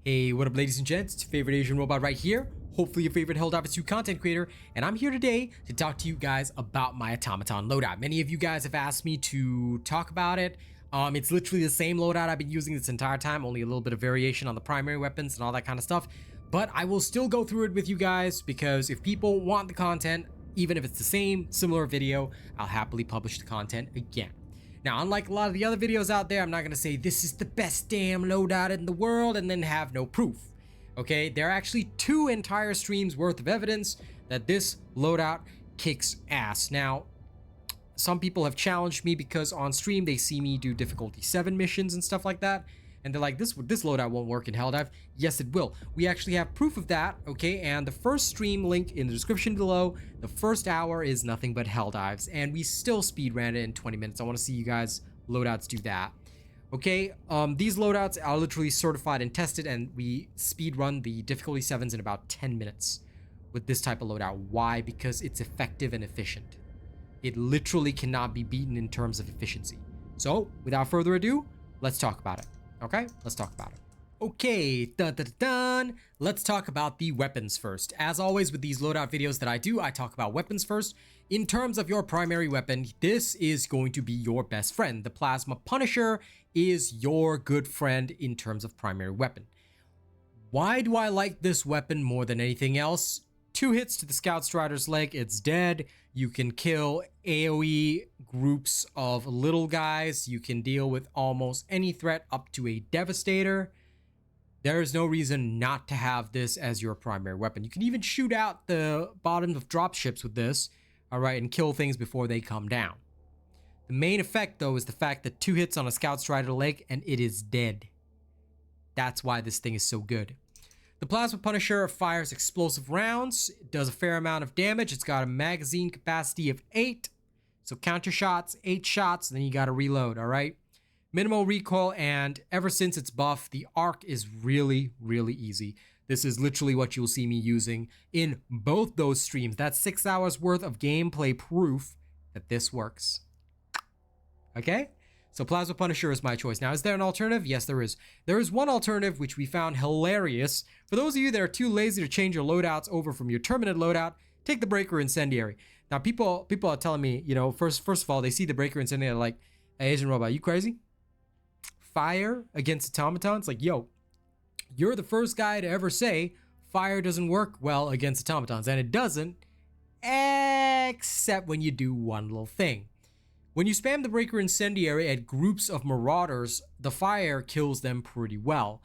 Hey, what up ladies and gents, it's your favorite Asian robot right here, hopefully your favorite Helldivers 2 content creator, and I'm here today to talk to you guys about my Automaton loadout. Many of you guys have asked me to talk about it. It's literally the same loadout I've been using this entire time, only a little bit of variation on the primary weapons and all that kind of stuff, but I will still go through it with you guys because if people want the content, even if it's the same, similar video, I'll happily publish the content again. Now, unlike a lot of the other videos out there, I'm not going to say this is the best damn loadout in the world and then have no proof. Okay, there are actually 2 entire streams worth of evidence that this loadout kicks ass. Now, some people have challenged me because on stream they see me do difficulty 7 missions and stuff like that. And they're like, this loadout won't work in Helldive. Yes, it will. We actually have proof of that, okay? And the first stream link in the description below, the first hour is nothing but Helldives. And we still speed ran it in 20 minutes. I want to see you guys loadouts do that. Okay, these loadouts are literally certified and tested, and we speed run the difficulty 7s in about 10 minutes with this type of loadout. Why? Because it's effective and efficient. It literally cannot be beaten in terms of efficiency. So, without further ado, let's talk about it. Okay, let's talk about it. Okay, let's talk about the weapons first. As always with these loadout videos that I do, I talk about weapons first. In terms of your primary weapon, this is going to be your best friend. The Plasma Punisher is your good friend in terms of primary weapon. Why do I like this weapon more than anything else? 2 hits to the Scout Strider's leg, it's dead. You can kill AoE groups of little guys. You can deal with almost any threat up to a Devastator. There is no reason not to have this as your primary weapon. You can even shoot out the bottom of dropships with this, alright, and kill things before they come down. The main effect, though, is the fact that 2 hits on a Scout Strider leg and it is dead. That's why this thing is so good. The Plasma Punisher fires explosive rounds. It does a fair amount of damage. It's got a magazine capacity of 8. So counter shots, 8 shots, and then you gotta reload, alright? Minimal recoil, and ever since its buff, the arc is really, really easy. This is literally what you'll see me using in both those streams. That's 6 hours worth of gameplay proof that this works. Okay? So Plasma Punisher is my choice. Now, is there an alternative? Yes, there is. There is one alternative which we found hilarious. For those of you that are too lazy to change your loadouts over from your Terminate loadout, take the Breaker Incendiary. Now, people are telling me, you know, first of all, they see the Breaker Incendiary like, hey, Asian Robot, you crazy? Fire against Automatons? Like, yo, you're the first guy to ever say fire doesn't work well against Automatons. And it doesn't, except when you do one little thing. When you spam the Breaker Incendiary at groups of Marauders, the fire kills them pretty well.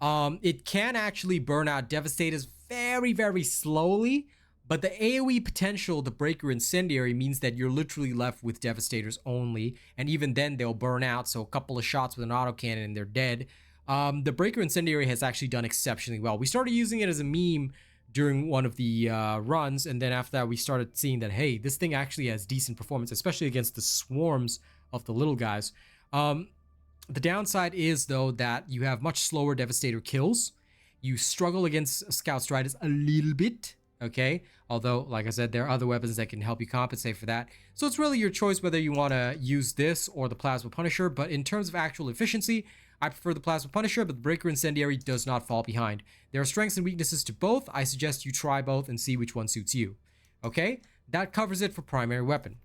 It can actually burn out Devastators very, very slowly, but the AoE potential of the Breaker Incendiary means that you're literally left with Devastators only, and even then they'll burn out, so a couple of shots with an autocannon and they're dead. The Breaker Incendiary has actually done exceptionally well. We started using it as a meme during one of the runs, and then after that we started seeing that, hey, this thing actually has decent performance, especially against the swarms of the little guys. The downside is, though, that you have much slower Devastator kills. You struggle against Scout Striders a little bit, okay? Although, like I said, there are other weapons that can help you compensate for that. So it's really your choice whether you want to use this or the Plasma Punisher, but in terms of actual efficiency, I prefer the Plasma Punisher, but the Breaker Incendiary does not fall behind. There are strengths and weaknesses to both. I suggest you try both and see which one suits you. Okay? That covers it for primary weapon.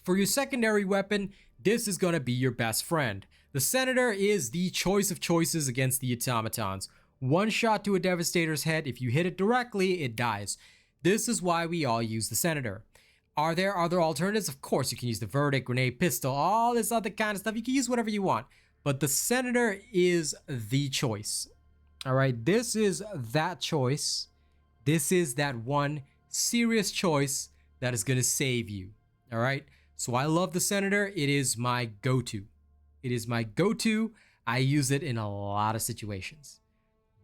For your secondary weapon, this is going to be your best friend. The Senator is the choice of choices against the Automatons. One shot to a Devastator's head, if you hit it directly, it dies. This is why we all use the Senator. Are there other alternatives? Of course, you can use the Verdict, Grenade, Pistol, all this other kind of stuff. You can use whatever you want. But the Senator is the choice. All right, this is that choice. This is that one serious choice that is going to save you. All right, so I love the Senator. It is my go-to. It is my go-to. I use it in a lot of situations.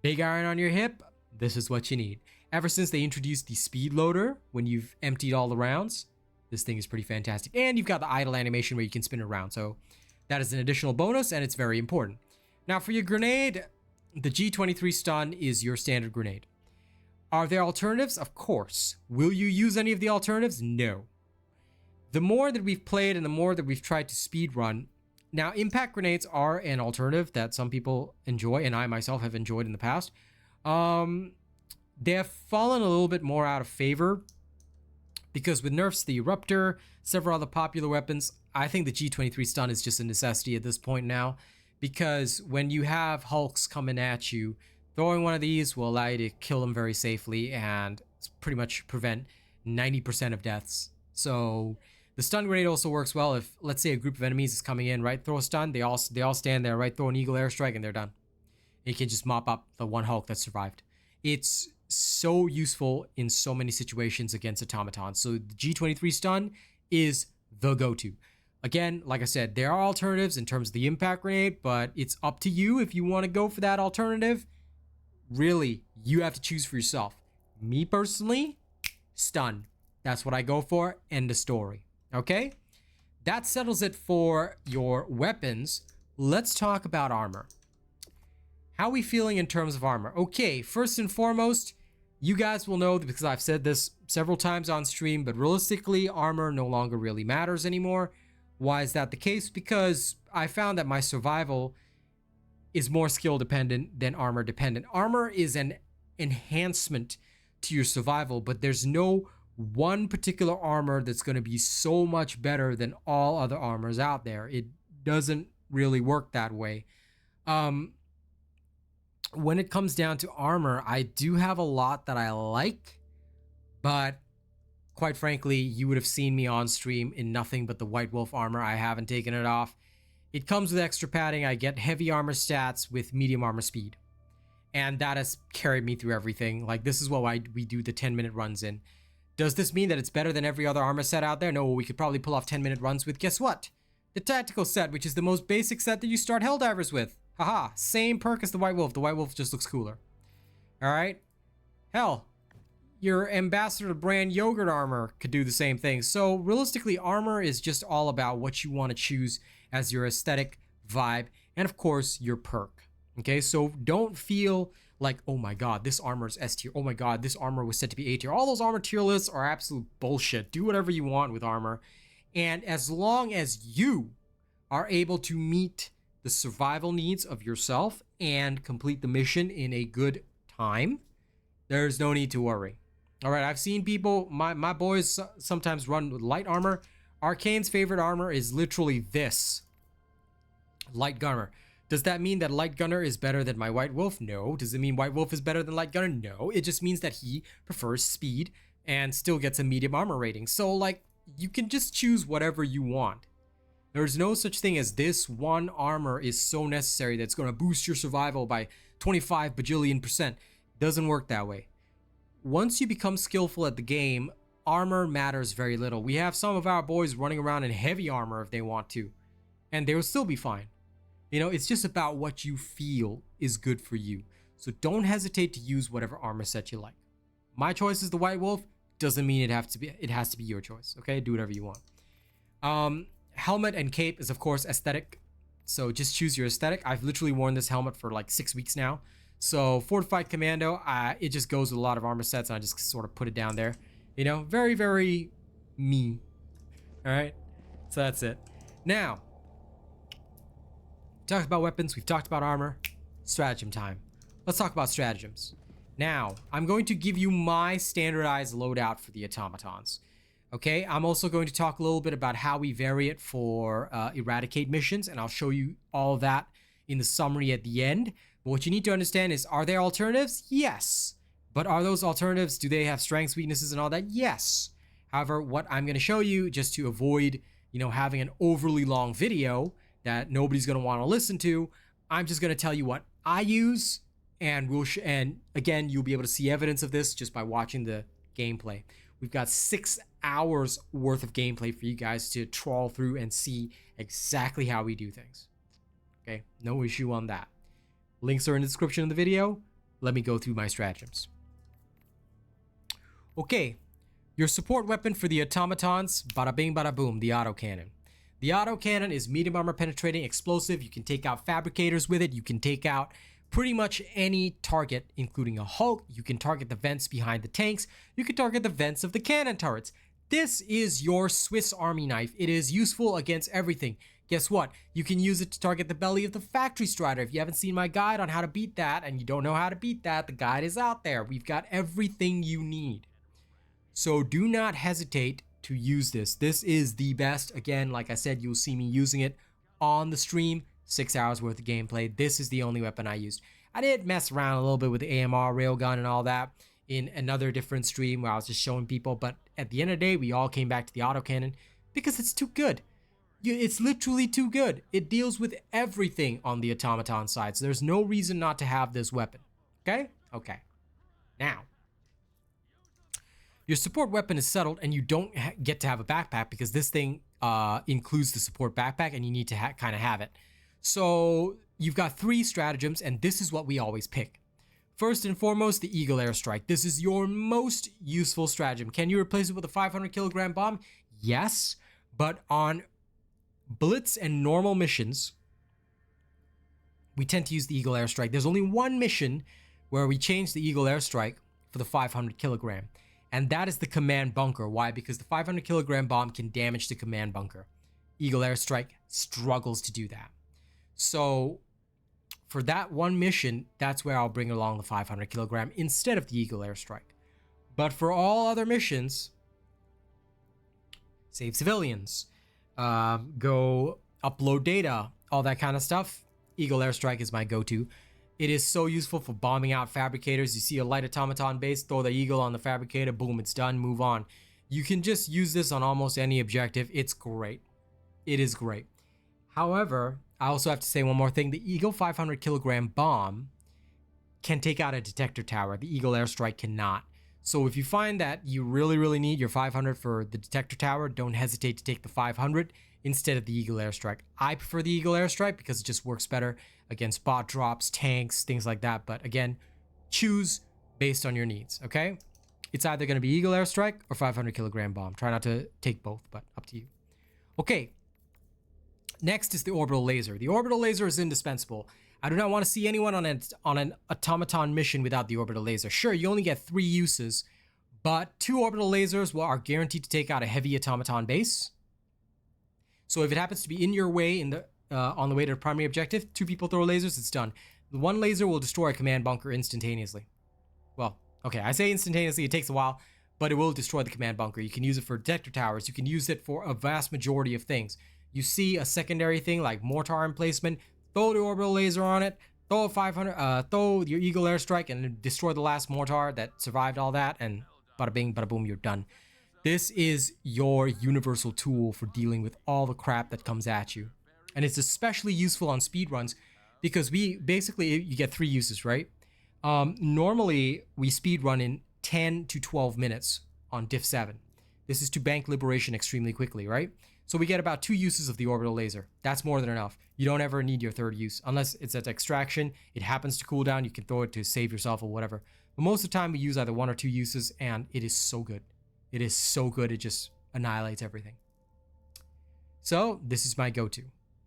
Big iron on your hip, this is what you need. Ever since they introduced the speed loader, when you've emptied all the rounds, this thing is pretty fantastic. And you've got the idle animation where you can spin it around. So that is an additional bonus, and it's very important. Now, for your grenade, the G23 stun is your standard grenade. Are there alternatives? Of course. Will you use any of the alternatives? No. The more that we've played and the more that we've tried to speedrun, Now, impact grenades are an alternative that some people enjoy, and I myself have enjoyed in the past. They have fallen a little bit more out of favor because with nerfs, the Eruptor, several other popular weapons, I think the G23 stun is just a necessity at this point now, because when you have Hulks coming at you, throwing one of these will allow you to kill them very safely and pretty much prevent 90% of deaths. So the stun grenade also works well if, let's say, a group of enemies is coming in, right? Throw a stun, they all stand there, right? Throw an eagle airstrike and they're done. You can just mop up the one Hulk that survived. It's so useful in so many situations against automatons. So the G23 stun is the go-to. Again, like I said, there are alternatives in terms of the impact grenade, but it's up to you if you want to go for that alternative. Really, you have to choose for yourself. Me personally, stun. That's what I go for. End of story. Okay? That settles it for your weapons. Let's talk about armor. How are we feeling in terms of armor? Okay, first and foremost, you guys will know because I've said this several times on stream, but realistically, armor no longer really matters anymore. Why is that the case? Because I found that my survival is more skill dependent than armor dependent. Armor is an enhancement to your survival, but there's no one particular armor that's going to be so much better than all other armors out there. It doesn't really work that way. When it comes down to armor, I do have a lot that I like, but quite frankly, you would have seen me on stream in nothing but the White Wolf armor. I haven't taken it off. It comes with extra padding. I get heavy armor stats with medium armor speed, and that has carried me through everything. Like, this is what we do the 10-minute runs in. Does this mean that it's better than every other armor set out there? No, we could probably pull off 10-minute runs with, guess what? The tactical set, which is the most basic set that you start Helldivers with. Haha, same perk as the White Wolf. The White Wolf just looks cooler. All right? Hell, your Ambassador brand yogurt armor could do the same thing. So realistically, armor is just all about what you want to choose as your aesthetic vibe and, of course, your perk. Okay, so don't feel like, oh my god, this armor is S tier. Oh my god, this armor was set to be A tier. All those armor tier lists are absolute bullshit. Do whatever you want with armor. And as long as you are able to meet the survival needs of yourself and complete the mission in a good time, there's no need to worry. All right, I've seen people, my boys sometimes run with light armor. Arcane's favorite armor is literally this. Light Gunner. Does that mean that Light Gunner is better than my White Wolf? No. Does it mean White Wolf is better than Light Gunner? No. It just means that he prefers speed and still gets a medium armor rating. So, like, you can just choose whatever you want. There's no such thing as this one armor is so necessary that's going to boost your survival by 25 bajillion %. Doesn't work that way. Once you become skillful at the game, armor matters very little. We have some of our boys running around in heavy armor if they want to, and they will still be fine. You know, it's just about what you feel is good for you. So don't hesitate to use whatever armor set you like. My choice is the White Wolf. Doesn't mean it has to be your choice. Okay, do whatever you want. Helmet and cape is of course aesthetic, so just choose your aesthetic. I've literally worn this helmet for like 6 weeks now. So Fortified Commando, it just goes with a lot of armor sets, and I just sort of put it down there. You know, very, very me. All right, so that's it. Now, talked about weapons, we've talked about armor. Stratagem time. Let's talk about stratagems. Now, I'm going to give you my standardized loadout for the automatons. Okay, I'm also going to talk a little bit about how we vary it for eradicate missions, and I'll show you all of that in the summary at the end. But what you need to understand is, are there alternatives? Yes. But are those alternatives, do they have strengths, weaknesses, and all that? Yes. However, what I'm going to show you, just to avoid, you know, having an overly long video that nobody's going to want to listen to, I'm just going to tell you what I use, and and again, you'll be able to see evidence of this just by watching the gameplay. We've got 6 hours worth of gameplay for you guys to trawl through and see exactly how we do things. Okay, no issue on that. Links are in the description of the video. Let me go through my stratagems. Okay, your support weapon for the automatons, bada bing bada boom, the autocannon. The autocannon is medium armor penetrating explosive. You can take out fabricators with it. You can take out pretty much any target, including a Hulk. You can target the vents behind the tanks. You can target the vents of the cannon turrets. This is your Swiss Army knife. It is useful against everything. Guess what? You can use it to target the belly of the factory strider. If you haven't seen my guide on how to beat that and you don't know how to beat that, the guide is out there. We've got everything you need. So do not hesitate to use this. This is the best. Again, like I said, you'll see me using it on the stream. 6 hours worth of gameplay. This is the only weapon I used. I did mess around a little bit with the AMR railgun and all that in another different stream where I was just showing people, but at the end of the day, we all came back to the autocannon because it's too good. It's literally too good. It deals with everything on the automaton side, so there's no reason not to have this weapon. Okay? Okay. Now, your support weapon is settled, and you don't get to have a backpack because this thing includes the support backpack, and you need to kind of have it. So you've got 3 stratagems, and this is what we always pick. First and foremost, the Eagle Airstrike. This is your most useful stratagem. Can you replace it with a 500 kilogram bomb? Yes, but on blitz and normal missions, we tend to use the Eagle Airstrike. There's only one mission where we change the Eagle Airstrike for the 500 kilogram, and that is the command bunker. Why? Because the 500 kilogram bomb can damage the command bunker. Eagle Airstrike struggles to do that. So for that one mission, that's where I'll bring along the 500 kilogram instead of the Eagle Airstrike. But for all other missions, save civilians, go upload data, all that kind of stuff, Eagle Airstrike is my go-to. It is so useful for bombing out fabricators. You see a light automaton base, throw the Eagle on the fabricator, boom, it's done, move on. You can just use this on almost any objective. It's great. It is great. However, I also have to say one more thing. The Eagle 500 kilogram bomb can take out a detector tower. The Eagle Airstrike cannot. So if you find that you really need your 500 for the detector tower, don't hesitate to take the 500 instead of the Eagle Airstrike. I prefer the Eagle Airstrike because it just works better against bot drops, tanks, things like that. But again, choose based on your needs, okay? It's either going to be Eagle Airstrike or 500 kilogram bomb. Try not to take both, but up to you. Okay. Next is the orbital laser. The orbital laser is indispensable. I do not want to see anyone on an automaton mission without the orbital laser. Sure, you only get 3 uses, but 2 orbital lasers are guaranteed to take out a heavy automaton base. So if it happens to be in your way on the way to the primary objective, 2 people throw lasers, it's done. The 1 laser will destroy a command bunker instantaneously. Well, okay, I say instantaneously, it takes a while, but it will destroy the command bunker. You can use it for detector towers. You can use it for a vast majority of things. You see a secondary thing like mortar emplacement, throw the orbital laser on it, throw a 500, throw your Eagle Airstrike and destroy the last mortar that survived all that, and bada bing, bada boom, you're done. This is your universal tool for dealing with all the crap that comes at you. And it's especially useful on speedruns because you get 3 uses, right? Normally, we speedrun in 10 to 12 minutes on Diff 7. This is to bank liberation extremely quickly, right? So we get about 2 uses of the orbital laser. That's more than enough. You don't ever need your 3rd use unless it's at extraction. It happens to cool down. You can throw it to save yourself or whatever. But most of the time we use either 1 or 2 uses, and it is so good. It is so good. It just annihilates everything. So this is my go-to.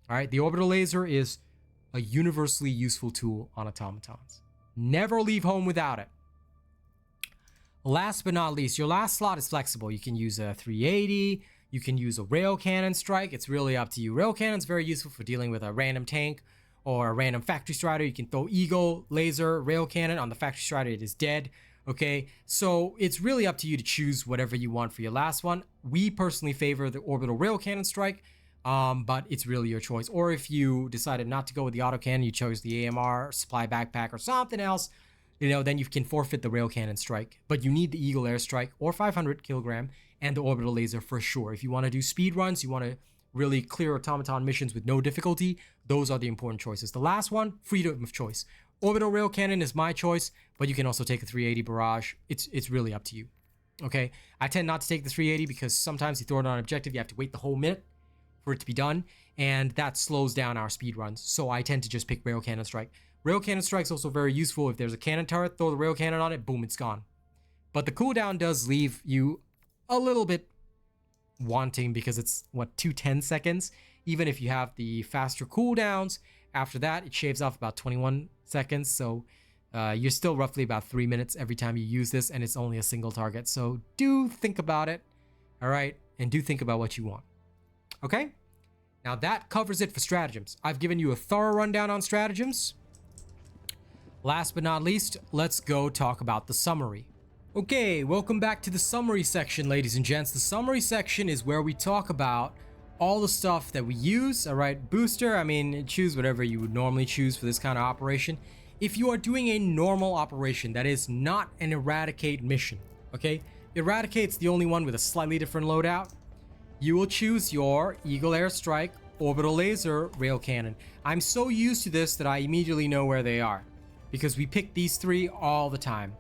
All right. The orbital laser is a universally useful tool on automatons. Never leave home without it. Last but not least, your last slot is flexible. You can use a 380. You can use a rail cannon strike. It's really up to you. Rail cannon's very useful for dealing with a random tank or a random factory strider. You can throw Eagle, laser, rail cannon on the factory strider. It is dead. Okay, so it's really up to you to choose whatever you want for your last one. We personally favor the orbital rail cannon strike, but it's really your choice. Or if you decided not to go with the autocannon, you chose the AMR, supply backpack, or something else, then you can forfeit the rail cannon strike. But you need the Eagle Airstrike or 500 kilogram and the orbital laser for sure. If you want to do speed runs, you want to really clear automaton missions with no difficulty, those are the important choices. The last one, freedom of choice. Orbital rail cannon is my choice, but you can also take a 380 barrage. It's really up to you. Okay, I tend not to take the 380 because sometimes you throw it on an objective, you have to wait the whole minute for it to be done, and that slows down our speed runs. So I tend to just pick rail cannon strike. Rail cannon strike is also very useful. If there's a cannon turret, throw the rail cannon on it, boom, it's gone. But the cooldown does leave you a little bit wanting because it's, 210 seconds? Even if you have the faster cooldowns, after that, it shaves off about 21 seconds. So you're still roughly about 3 minutes every time you use this, and it's only a single target. So do think about it, all right? And do think about what you want, okay? Now that covers it for stratagems. I've given you a thorough rundown on stratagems. Last but not least, let's go talk about the summary. Okay, welcome back to the summary section, ladies and gents. The summary section is where we talk about all the stuff that we use. All right, booster, I mean, choose whatever you would normally choose for this kind of operation. If you are doing a normal operation that is not an eradicate mission, okay? Eradicate's the only one with a slightly different loadout. You will choose your Eagle Airstrike, Orbital Laser, Rail Cannon. I'm so used to this that I immediately know where they are, because we pick these three all the time.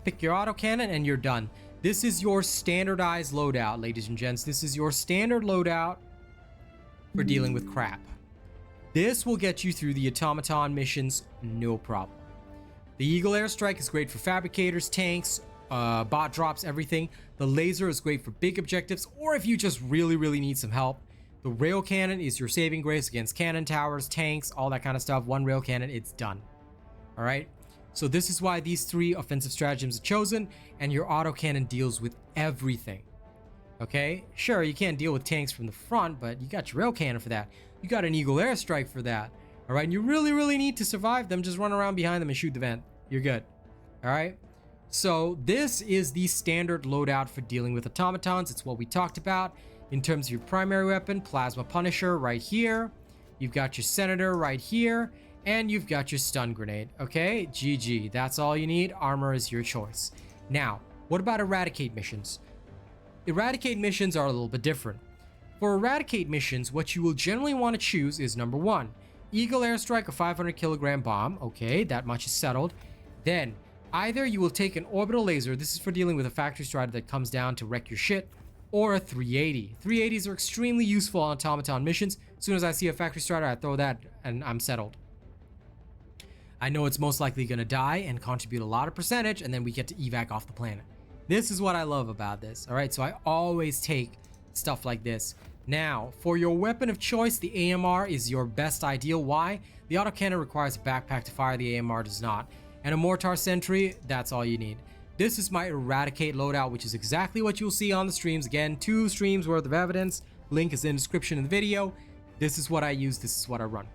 Pick your auto cannon and you're done. This is your standardized loadout, ladies and gents. This is your standard loadout for dealing with crap. This will get you through the Automaton missions, no problem. The Eagle Airstrike is great for fabricators, tanks, bot drops, everything. The laser is great for big objectives, or if you just really need some help. The rail cannon is your saving grace against cannon towers, tanks, all that kind of stuff. One rail cannon, it's done. All right. So this is why these three offensive stratagems are chosen, and your autocannon deals with everything. Okay, sure, you can't deal with tanks from the front, but you got your rail cannon for that. You got an Eagle Airstrike for that. All right, and you really need to survive them. Just run around behind them and shoot the vent. You're good. All right. So this is the standard loadout for dealing with automatons. It's what we talked about in terms of your primary weapon, Plasma Punisher right here. You've got your Senator right here. And you've got your stun grenade. Okay, GG. That's all you need. Armor is your choice. Now, what about eradicate missions? Eradicate missions are a little bit different. For eradicate missions, what you will generally want to choose is number 1, Eagle Airstrike, a 500 kilogram bomb. Okay, that much is settled. Then, either you will take an orbital laser. This is for dealing with a factory strider that comes down to wreck your shit. Or a 380. 380s are extremely useful on automaton missions. As soon as I see a factory strider, I throw that and I'm settled. I know it's most likely going to die and contribute a lot of percentage, and then we get to evac off the planet. This is what I love about this. All right, so I always take stuff like this. Now, for your weapon of choice, the AMR is your best ideal. Why? The autocannon requires a backpack to fire, the AMR does not. And a mortar sentry, that's all you need. This is my eradicate loadout, which is exactly what you'll see on the streams. Again, 2 streams worth of evidence. Link is in the description of the video. This is what I use, this is what I run.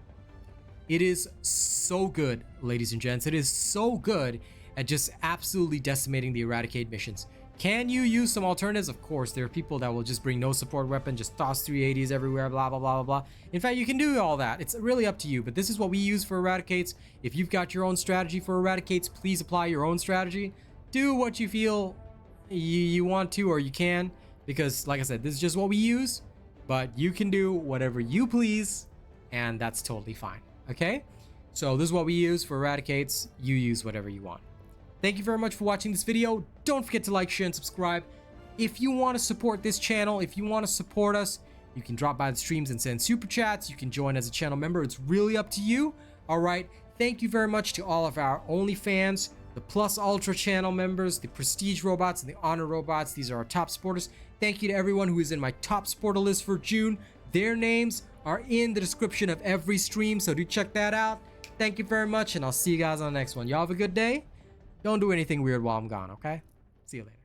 It is so good, ladies and gents. It is so good at just absolutely decimating the eradicate missions. Can you use some alternatives? Of course, there are people that will just bring no support weapon, just toss 380s everywhere, blah, blah, blah, blah, blah. In fact, you can do all that. It's really up to you, but this is what we use for eradicates. If you've got your own strategy for eradicates, please apply your own strategy. Do what you feel you want to or you can, because like I said, this is just what we use, but you can do whatever you please, and that's totally fine. Okay, so this is what we use for eradicates. You use whatever you want. Thank you very much for watching this video. Don't forget to like, share, and subscribe. If you want to support this channel, if you want to support us, you can drop by the streams and send super chats. You can join as a channel member. It's really up to you. All right, thank you very much to all of our OnlyFans, the Plus Ultra channel members, the Prestige robots, and the Honor robots. These are our top supporters. Thank you to everyone who is in my top supporter list for June. Their names are in the description of every stream, so do check that out. Thank you very much, and I'll see you guys on the next one. Y'all have a good day. Don't do anything weird while I'm gone, okay? See you later.